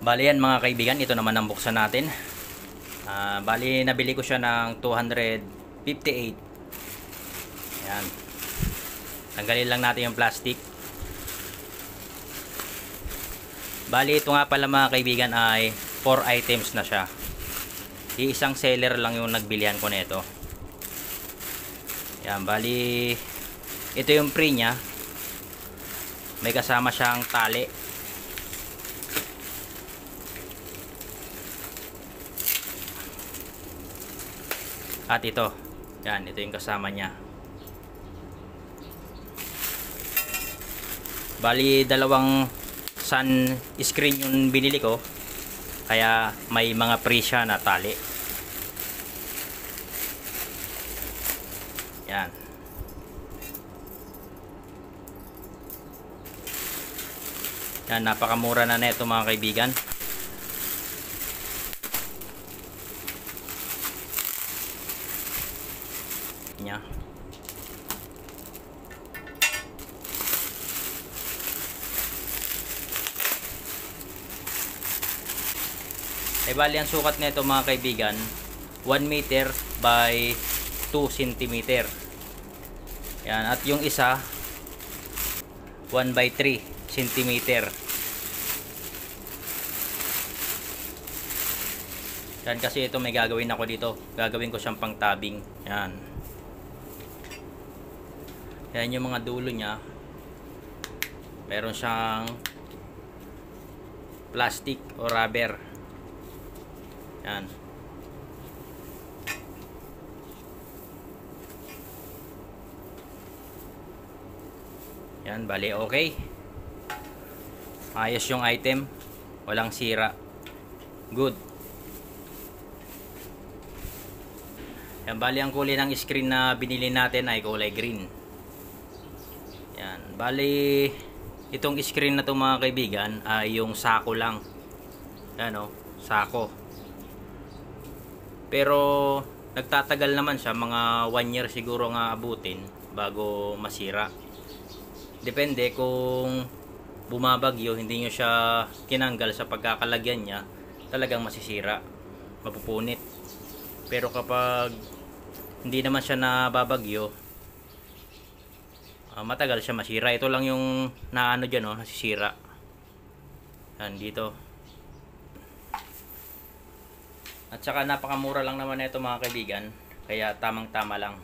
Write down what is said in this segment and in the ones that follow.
Bali yan mga kaibigan, ito naman ang buksan natin. Bali nabili ko siya ng 258. Yan. Tanggalin lang natin yung plastic. Bali ito nga pala mga kaibigan ay 4 items na siya. Isang seller lang yung nagbilihan ko nito. Yan, bali ito yung free niya. May kasama siyang tali. At ito, yan, ito yung kasama niya. Bali, dalawang sun screen yung binili ko. Kaya may mga free siya na tali. Yan. Yan, napakamura na nito mga kaibigan. Niya. Bali ang sukat nito mga kaibigan 1 meter by 2 cm. Yan, at yung isa 1 by 3 cm. Yan, kasi ito may gagawin ako dito. Gagawin ko siyang pangtabing. Yan. Yan yung mga dulo niya. Meron siyang plastic o rubber. Yan. Yan, bali okay. Ayos yung item. Walang sira. Good. Yan, bali ang kulay ng screen na binili natin ay kulay green. Yan, bali itong screen na to mga kaibigan ay yung sako lang. Yan o, sako. Pero nagtatagal naman siya, mga 1 year siguro nga abutin bago masira. Depende kung bumabagyo, hindi nyo siya tinanggal sa pagkakalagyan niya, talagang masisira, mapupunit. Pero kapag hindi naman siya nababagyo, matagal siya masira. Ito lang yung naano dyan, oh, nasisira. Yan, dito. At saka napakamura lang naman ito mga kaibigan, kaya tamang tama lang.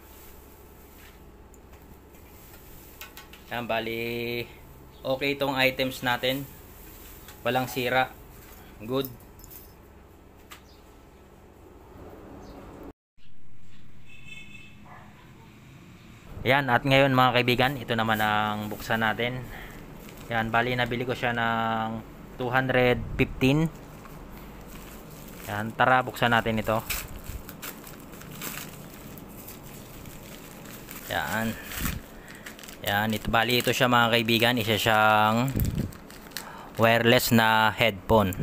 Yan, bali okay itong items natin, walang sira, good. Yan, at ngayon mga kaibigan, ito naman ang buksan natin. Yan, bali nabili ko siya ng 215. Yan, tara buksan natin ito. Yan. Yan, ito, bali ito siya mga kaibigan, isa siyang wireless na headphone.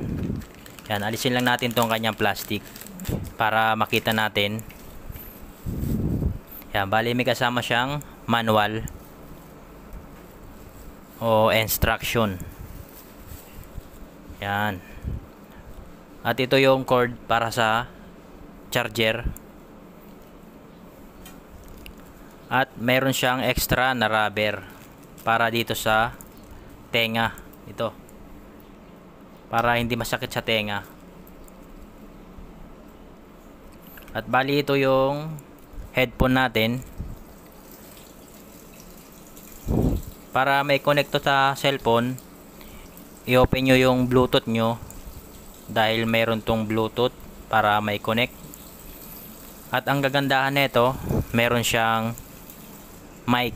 Yan, alisin lang natin tong kanyang plastic para makita natin. Yan, bali may kasama siyang manual o instruction. Yan. At ito yung cord para sa charger. At meron siyang extra na rubber para dito sa tenga. Ito. Para hindi masakit sa tenga. At bali ito yung headphone natin. Para may connect to sa cellphone, i-open nyo yung Bluetooth nyo dahil mayroon tong Bluetooth para may connect. At ang gagandahan nito, meron siyang mic.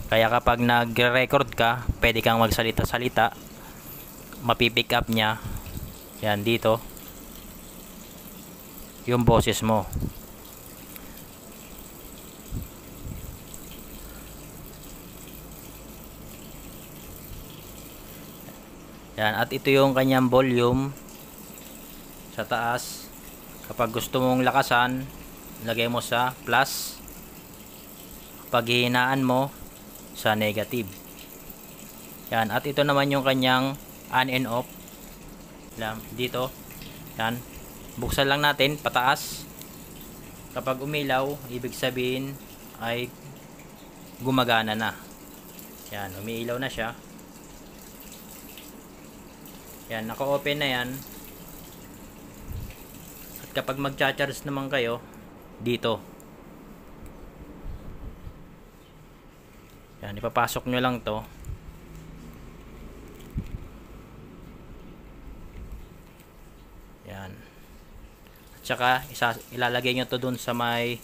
Kaya kapag nagre-record ka, pwede kang magsalita-salita, mapipick up niya. Yan, dito yung boses mo. Yan, at ito yung kanyang volume sa taas. Kapag gusto mong lakasan, lagay mo sa plus. Kapag hihinaan mo, sa negative. Yan, at ito naman yung kanyang on and off. dito. Yan. Buksan lang natin pataas. Kapag umilaw, ibig sabihin ay gumagana na. Yan, umiilaw na siya. Yan, naka-open na yan. At kapag magcha-charge naman kayo, dito. Yan, ipapasok nyo lang to. Yan. At saka, ilalagay nyo to dun sa may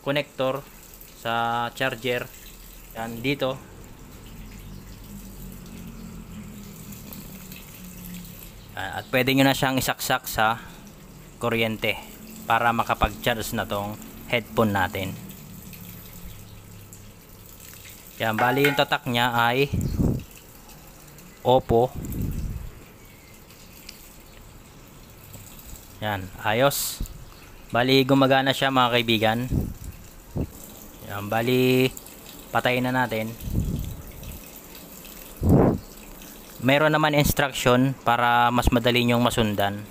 connector sa charger. Yan, dito. At pwede nyo na siyang isaksak sa kuryente para makapag-charge na tong headphone natin. Yan, bali yung tatak niya ay Oppo. Yan, ayos. Bali gumagana siya mga kaibigan. Yan, bali patayin na natin. Meron naman instruction para mas madali nyong masundan.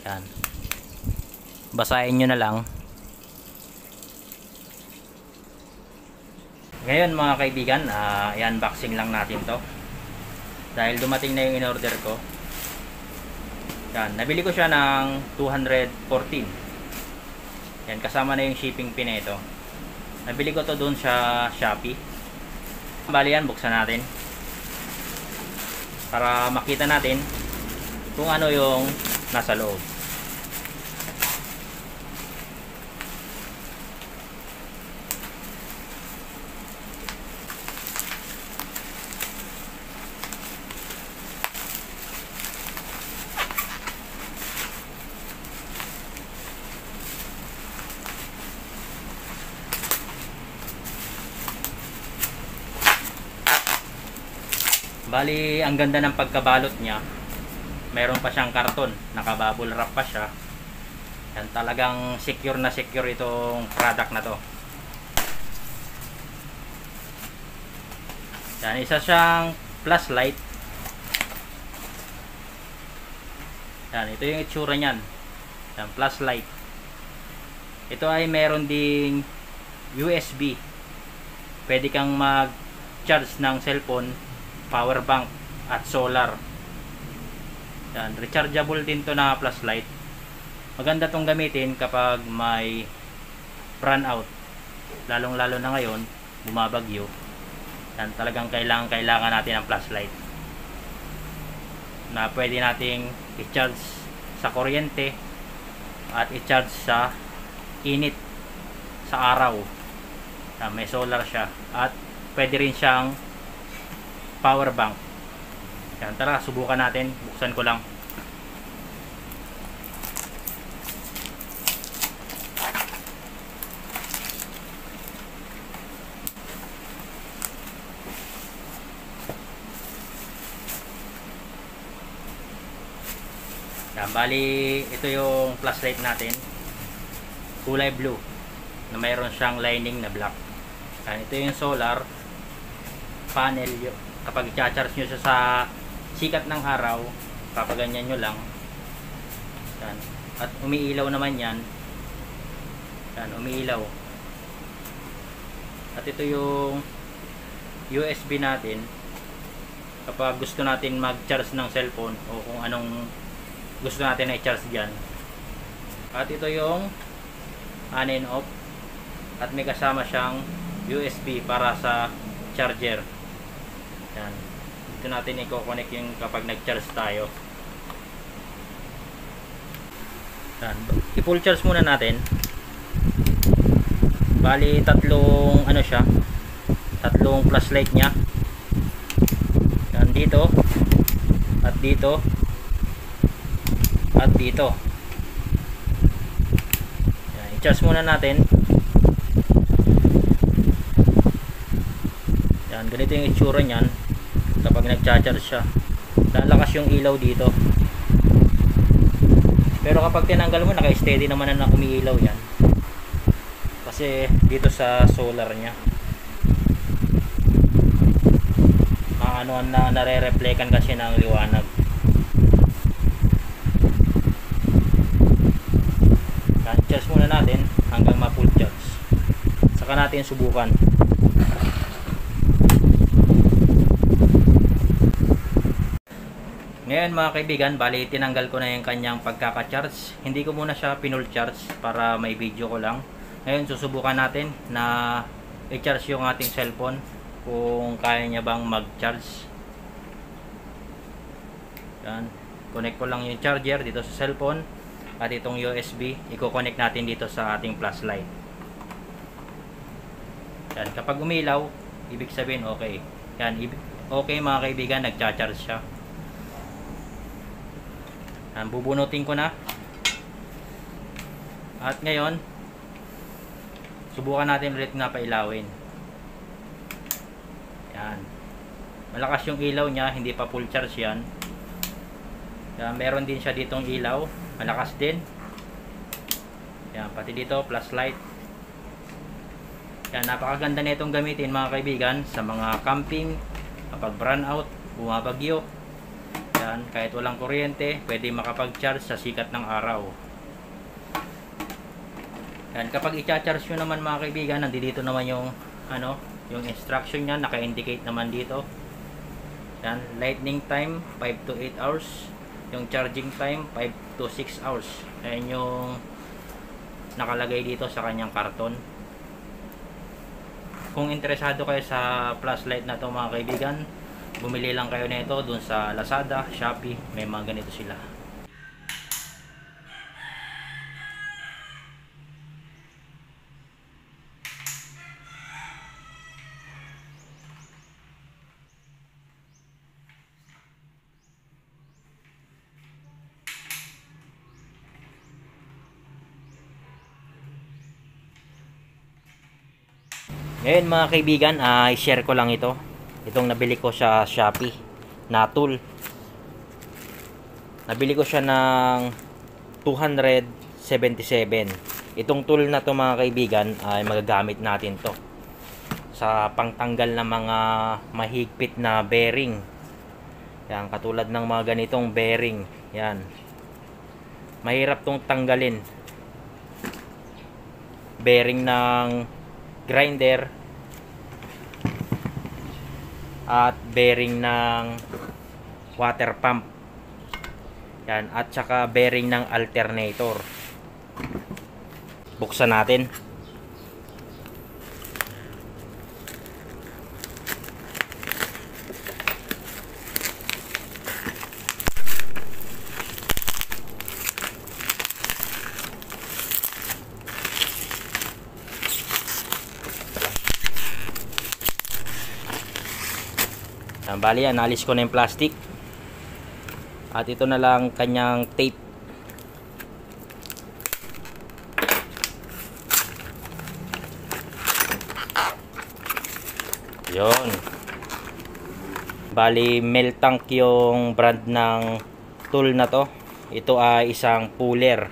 Yan. Basahin nyo na lang. Ngayon mga kaibigan, i-unboxing lang natin to. Dahil dumating na yung in-order ko. Yan, nabili ko siya ng 214. Yan, kasama na yung shipping fee na ito. Nabili ko to doon sa Shopee. Bali yan, buksan natin. Para makita natin kung ano yung nasa loob. Bali, ang ganda ng pagkabalot niya. Meron pa siyang karton, nakabubble wrap pa siya. Yan, talagang secure na secure itong product na to. Yan, isa siyang flashlight. Yan, ito yung itsura niyan. Yan, flashlight. Ito ay meron ding USB. Pwede kang mag-charge ng cellphone, power bank at solar. Yan, rechargeable din to na flashlight. Maganda tong gamitin kapag may run out. Lalong lalo na ngayon, bumabagyo. Yan, talagang kailangan natin ng flashlight. Na pwede nating i-charge sa kuryente at i-charge sa init sa araw. Yan, may solar siya at pwede rin siyang power bank. Yan, tara, subukan natin. Buksan ko lang. Yan, bali ito yung flashlight natin. Kulay blue na mayroon siyang lining na black. Yan, ito yung solar panel. Kapag i-charge nyo siya sa sikat ng araw, papaganyan nyo lang. Yan. At umiilaw naman yan. Yan, umiilaw. At ito yung USB natin. Kapag gusto natin mag-charge ng cellphone o kung anong gusto natin na i-charge dyan. At ito yung on and off. At may kasama siyang USB para sa charger. Yan. Dito natin i-connect yung kapag nag-charge tayo. Yan. I-full charge muna natin. Bali tatlong ano siya, tatlong flashlight niya. Yan, dito at dito at dito. Yan, i-charge muna natin. Yan, ganito yung itsura niyan kapag nag-charge siya. Lalakas yung ilaw dito. Pero kapag tinanggal mo, naka-steady naman na umiilaw yan. Kasi dito sa solar niya, ano na nare-reflectan kasi ng liwanag. Yan, charge muna natin hanggang ma-full charge. Saka natin subukan. Ngayon mga kaibigan, bali tinanggal ko na yung kanyang pagkaka-charge. Hindi ko muna siya pinull charge para may video ko lang. Ngayon susubukan natin na i-charge yung ating cellphone kung kaya niya bang mag-charge. Yan, connect ko lang yung charger dito sa cellphone at itong USB i-connect natin dito sa ating flashlight. Yan, kapag umilaw, ibig sabihin okay. Yan, okay mga kaibigan, nagcha-charge siya. Yan, bubunutin ko na. At ngayon, subukan natin ulit nga pailawin. Yan. Malakas yung ilaw niya, hindi pa full charge yan. Yan, meron din siya ditong ilaw, malakas din. Yan, pati dito flashlight. Yan, napakaganda nitong gamitin mga kaibigan sa mga camping, kapag brown out, bumabagyo. Yan, kahit walang kuryente, pwede makapag-charge sa sikat ng araw. Yan, kapag i-charge nyo naman mga kaibigan, nandito naman yung yung instruction niya, naka-indicate naman dito. Yan, lightning time 5 to 8 hours. Yung charging time 5 to 6 hours. Ayan yung nakalagay dito sa kanyang karton. Kung interesado kayo sa flashlight na to mga kaibigan, bumili lang kayo nito dun sa Lazada, Shopee, may mga ganito sila. Ngayon mga kaibigan, i-share ko lang ito. Itong nabili ko sa Shopee na tool. Nabili ko siya ng 277. Itong tool na to mga kaibigan ay magagamit natin to sa pangtanggal ng mga mahigpit na bearing. Yan, katulad ng mga ganitong bearing. Yan. Mahirap tong tanggalin. Bearing ng grinder at bearing ng water pump. Yan, at saka bearing ng alternator. Buksan natin. Bali, analyze ko na yung plastic. At ito na lang kanyang tape. Yon. Bali, Meltank yung brand ng tool na to. Ito ay isang puller.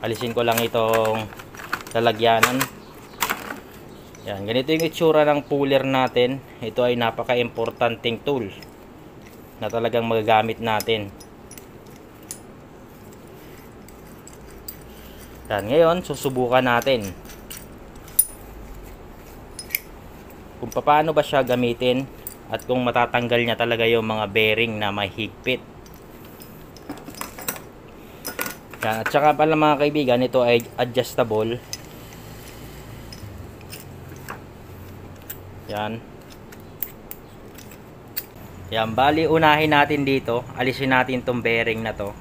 Alisin ko lang itong lalagyanan. Yan, ganito yung itsura ng puller natin. Ito ay napaka-importanting tool na talagang magagamit natin. Yan, ngayon susubukan natin kung paano ba siya gamitin at kung matatanggal niya talaga yung mga bearing na may higpit. Yan, at saka pala mga kaibigan, ito ay adjustable. Yan. Yan, bali unahin natin dito, alisin natin tong bearing na to.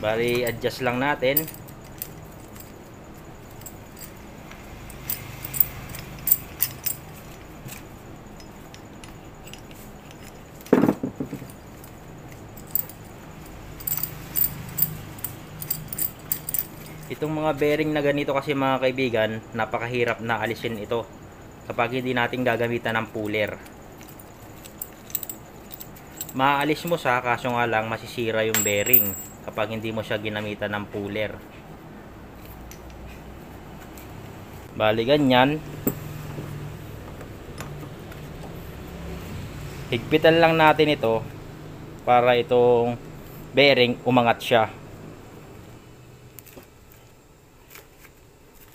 Bali adjust lang natin. Itong mga bearing na ganito kasi mga kaibigan, napakahirap na alisin ito kapag hindi natin gagamitan ng puller. Maaalis mo siya, kaso nga lang masisira yung bearing kapag hindi mo siya ginamitan ng puller. Bali ganyan. Higpitan lang natin ito para itong bearing umangat siya.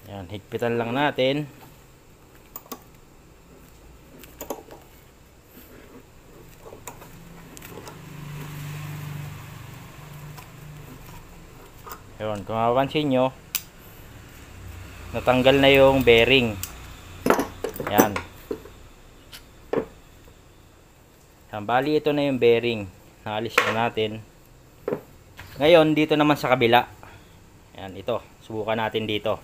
Yan, higpitan lang natin. Yun, kung mapapansin nyo, natanggal na yung bearing. Yan. Yan, bali ito na yung bearing. Naalis na natin. Ngayon, dito naman sa kabila. Yan, ito. Subukan natin dito.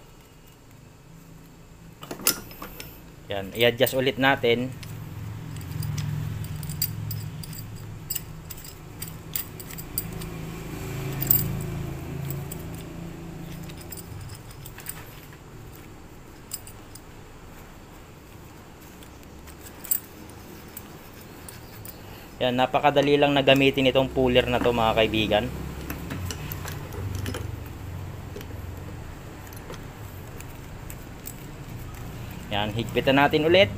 Yan, i-adjust ulit natin. Yan, napakadali lang na gamitin itong puller na to mga kaibigan. Yan, higpitan natin ulit.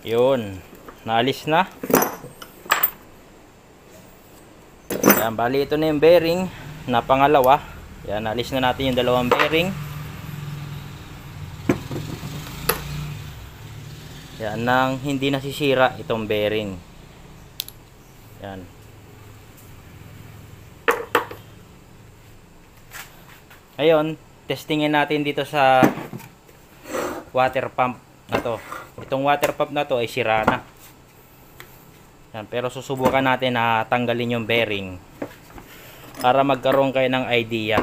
Yun, naalis na. Yan, bali ito na yung bearing na pangalawa. Yan, naalis na natin yung dalawang bearing. Yan, nang hindi nasisira itong bearing. Yan. Ngayon, testingin natin dito sa water pump na to. Itong water pump na to ay sira na. Yan, pero susubukan natin na tanggalin yung bearing para magkaroon kayo ng idea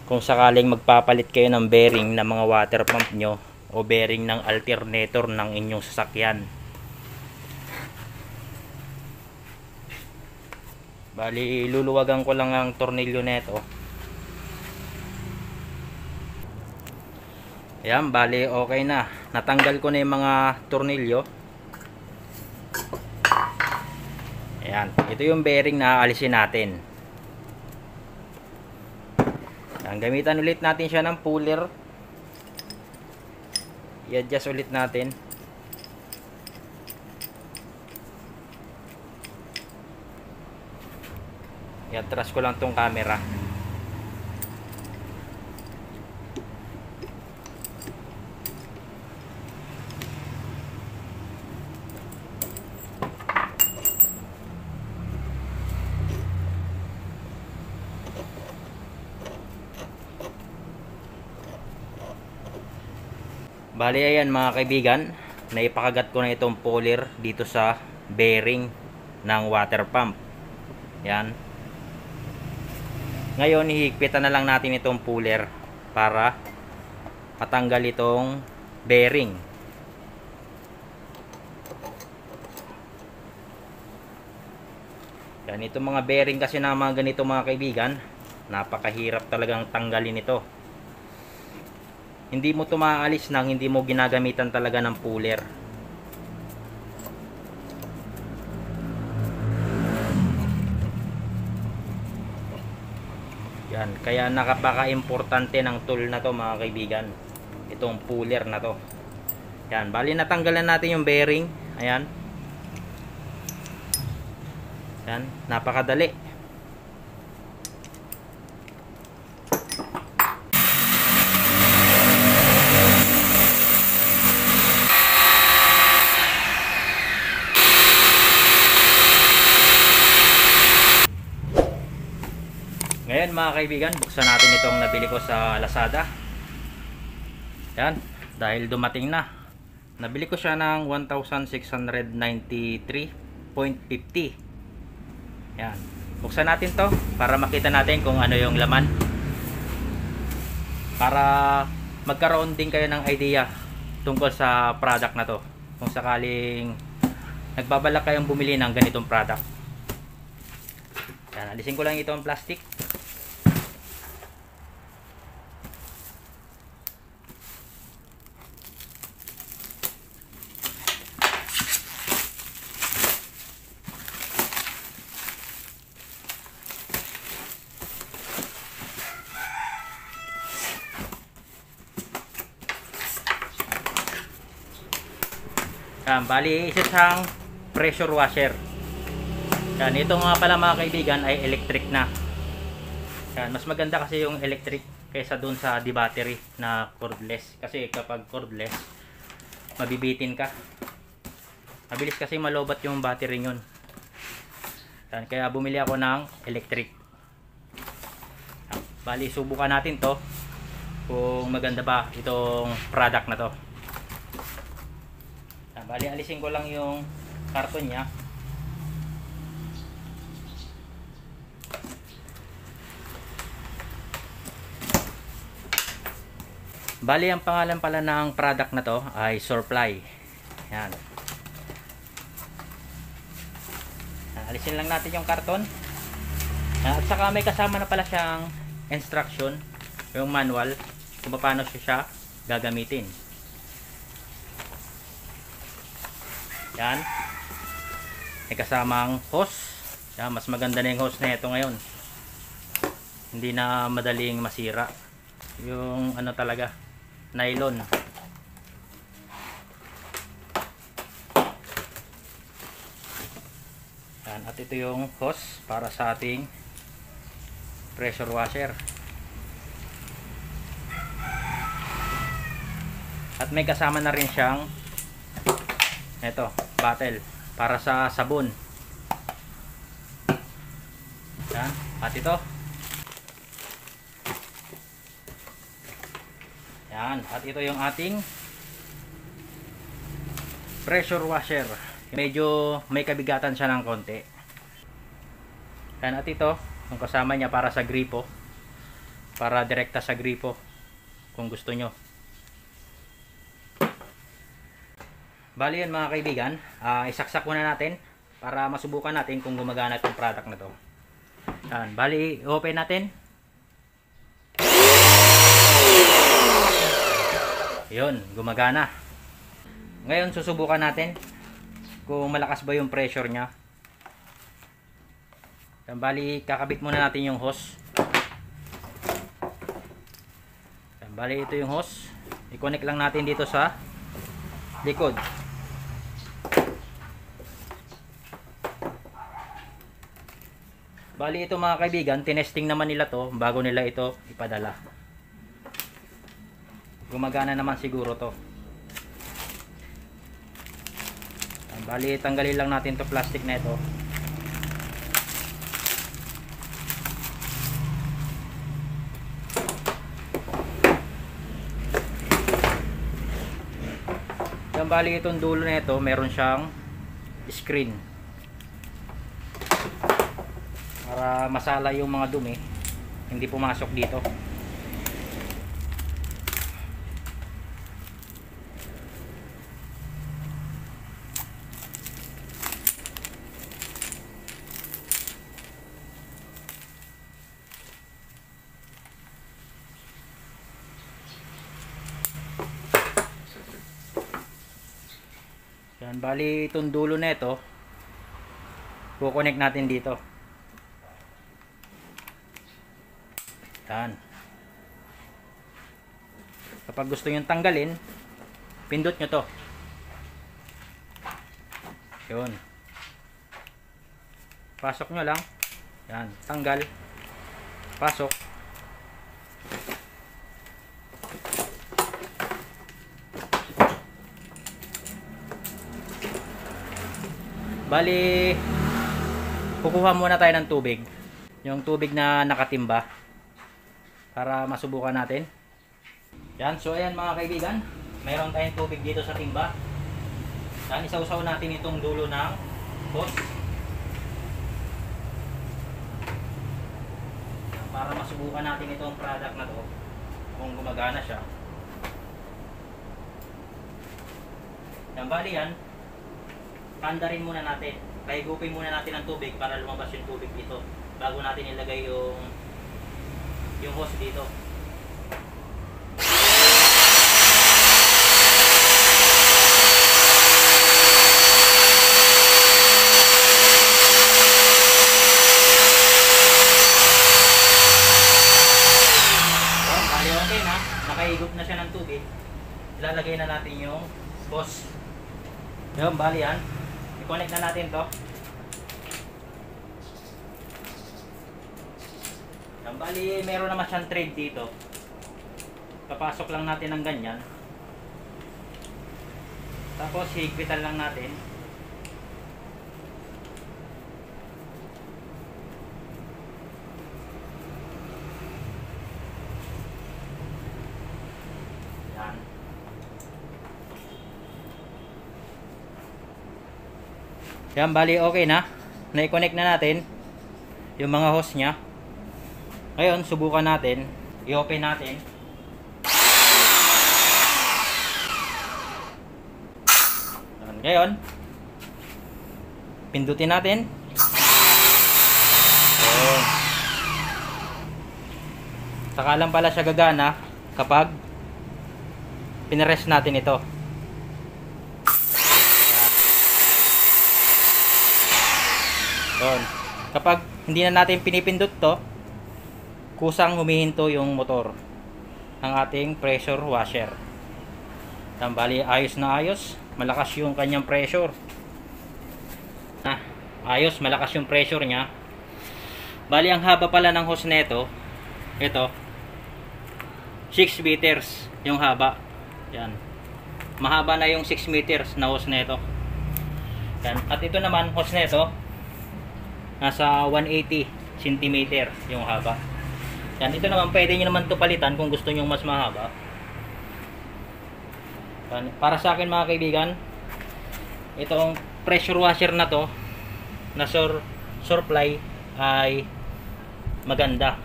kung sakaling magpapalit kayo ng bearing ng mga water pump nyo o bearing ng alternator ng inyong sasakyan. Bali, luluwagan ko lang ang tornilyo neto. Ayan, bali okay na. Natanggal ko na yung mga tornilyo. Ayan, ito yung bearing na aalisin natin. Ayan, gamitan ulit natin siya ng puller. I-adjust ulit natin. I-atras ko lang tong camera. Bali, ayan mga kaibigan, naipakagat ko na itong puller dito sa bearing ng water pump. Yan. Ngayon, hihigpitan na lang natin itong puller para matanggal itong bearing. Yan, itong mga bearing kasi na mga ganito mga kaibigan, napakahirap talagang tanggalin ito. Hindi mo ito maaalis nang hindi mo ginagamitan talaga ng puller. Yan, kaya napaka-importante ng tool na to mga kaibigan. Itong puller na to. Yan, bali natanggalan natin yung bearing. Ayan. Yan, napakadali. Ngayon mga kaibigan, buksan natin itong nabili ko sa Lazada. Yan, dahil dumating na. Nabili ko siya ng 1,693.50. Yan, buksan natin to para makita natin kung ano yung laman. Para magkaroon din kayo ng idea tungkol sa product na to. Kung sakaling nagbabalak kayong bumili ng ganitong product. Yan, alisin ko lang itong plastic. Yan, bali isa siyang pressure washer. Yan, ito nga pala mga kaibigan ay electric na. Yan, mas maganda kasi yung electric kaysa dun sa di battery na cordless. Kasi kapag cordless, mabibitin ka. Mabilis kasi malobat yung battery nyon. Yan, kaya bumili ako ng electric. Yan, bali subukan natin to kung maganda ba itong product na to. Yan, bali alisin ko lang yung karton nya. Bali ang pangalan pala ng product na to ay Surfly. Yan. Alisin lang natin yung karton. At saka may kasama na pala siyang instruction, yung manual kung paano siya gagamitin. Yan. May kasamang hose. Yan, mas maganda na yung hose na ito ngayon. Hindi na madaling masira. Yung ano talaga, nylon. Yan, at ito yung hose para sa ating pressure washer. At may kasama na rin siyang ito, bottle para sa sabon. Yan, at ito. Yan, at ito yung ating pressure washer. Medyo may kabigatan siya ng konti. Yan, at ito yung kasama niya para sa gripo, para direkta sa gripo kung gusto nyo. Bali yan mga kaibigan, isaksak muna natin para masubukan natin kung gumagana itong product na to. Yan, bali open natin. Yun, gumagana. Ngayon susubukan natin kung malakas ba yung pressure nya. Yan, bali kakabit muna natin yung hose. Yan, bali ito yung hose. I-connect lang natin dito sa likod. Bali ito mga kaibigan, tinesting naman nila to bago nila ito ipadala. Gumagana naman siguro to. Bali tanggalin lang natin to plastic na ito. Yan, bali itong dulo na ito meron siyang screen para masala yung mga dumi, hindi pumasok dito. Yan, bali itong dulo na ito kukonek natin dito. Yan. Kapag gusto nyo tanggalin, pindot nyo to. Yun. Pasok nyo lang. Yan, tanggal. Pasok. Bali, kukuha muna tayo ng tubig. Yung tubig na nakatimba para masubukan natin. Yan, so ayan mga kaibigan, mayroon tayong tubig dito sa timba. Yan, isausaw natin itong dulo ng hose. Yan, para masubukan natin itong product na to kung gumagana siya. Yan, bali yan, pandarin muna natin. Paigupin muna natin ang tubig para lumabas yung tubig dito bago natin ilagay yung hose dito. Bali okay na, nakaigop na siya ng tubig. Ilalagay na natin yung hose. Yun, bali yan. I-connect na natin to. Yan, bali meron naman siyang thread dito. Papasok lang natin ng ganyan. Tapos higpitan lang natin. Yan. Yan, bali okay na. Na-connect na natin yung mga hose nya. Ngayon, subukan natin. I-open natin. Yan. Ngayon, pindutin natin. Yan. Saka lang pala siya gagana kapag pinrest natin ito. Yan. Kapag hindi na natin pinipindot to, kusang humihinto yung motor ng ating pressure washer. Yan, bali ayos na ayos, malakas yung kanyang pressure. Ayos, malakas yung pressure nya. Bali ang haba pala ng hose nito, ito 6 meters yung haba. Yan, mahaba na yung 6 meters na hose nito. Yan, at ito naman hose nito nasa 180 cm yung haba. Yan, ito naman pwede nyo naman ito palitan kung gusto nyo mas mahaba. Yan, para sa akin mga kaibigan, itong pressure washer na to na Surfly ay maganda.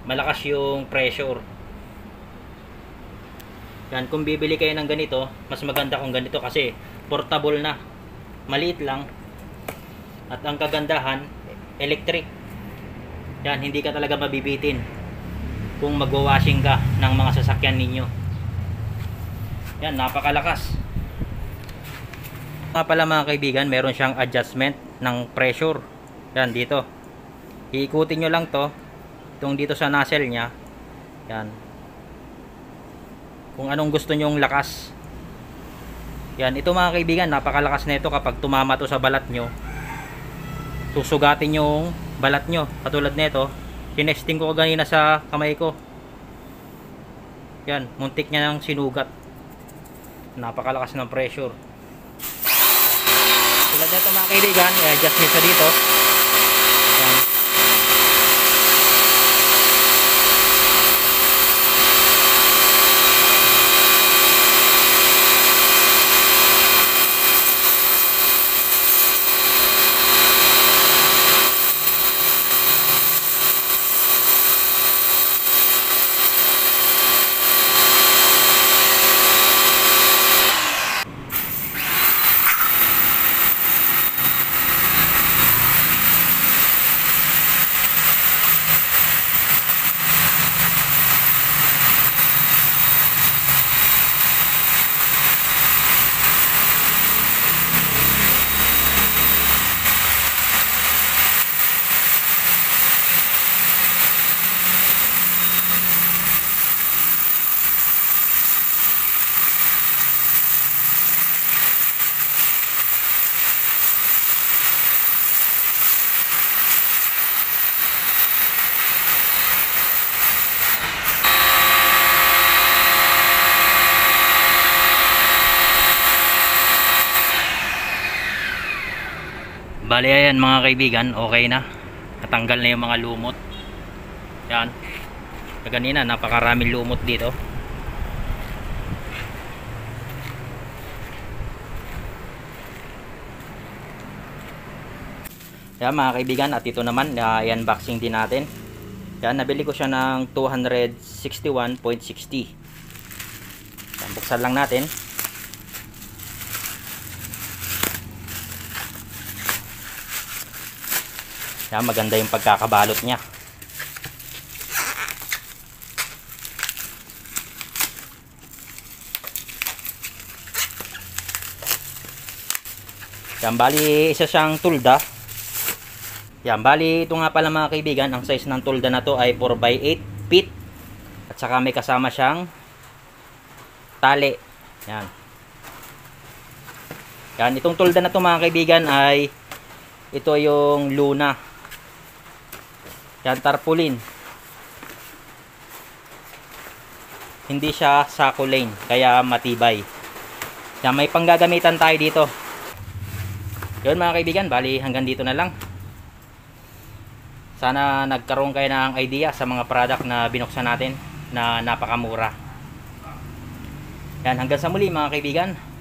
Malakas yung pressure. Yan, kung bibili kayo ng ganito, mas maganda kung ganito kasi portable na. Maliit lang. At ang kagandahan, electric. Yan, hindi ka talaga mabibitin kung magwa-washing ka ng mga sasakyan ninyo. Yan, napakalakas. Nga pala mga kaibigan, meron siyang adjustment ng pressure. Yan, dito. Iikutin nyo lang to, itong dito sa nozzle nya. Yan. Kung anong gusto nyong lakas. Yan, ito mga kaibigan, napakalakas na ito kapag tumama to sa balat nyo. Susugatin yung balat nyo. Katulad nito, tinesting ko kanina sa kamay ko. Yan, muntik niya ng sinugat. Napakalakas ng pressure. Tulad nito mga kaibigan, i-adjust nyo sa dito. Yan. Bali ayan mga kaibigan, okay na. Natanggal na yung mga lumot. Yan. Kanina napakaraming lumot dito. Yan mga kaibigan, at ito naman i-unboxing din natin. Yan, nabili ko siya ng 261.60. Yan, buksan lang natin. Yan, maganda yung pagkakabalot niya. Yan, bali isa siyang tulda. Yan, bali ito nga pala mga kaibigan, ang size ng tulda na to ay 4x8 feet. At saka may kasama siyang tali. Yan. Yan, itong tolda na to mga kaibigan ay ito yung Luna. Yan, tarpaulin. Hindi siya sako lane, kaya matibay. Yan, may panggagamitan tayo dito. Yun mga kaibigan, bali hanggang dito na lang. Sana nagkaroon kayo ng idea sa mga product na binuksan natin na napakamura. Yan, hanggang sa muli mga kaibigan.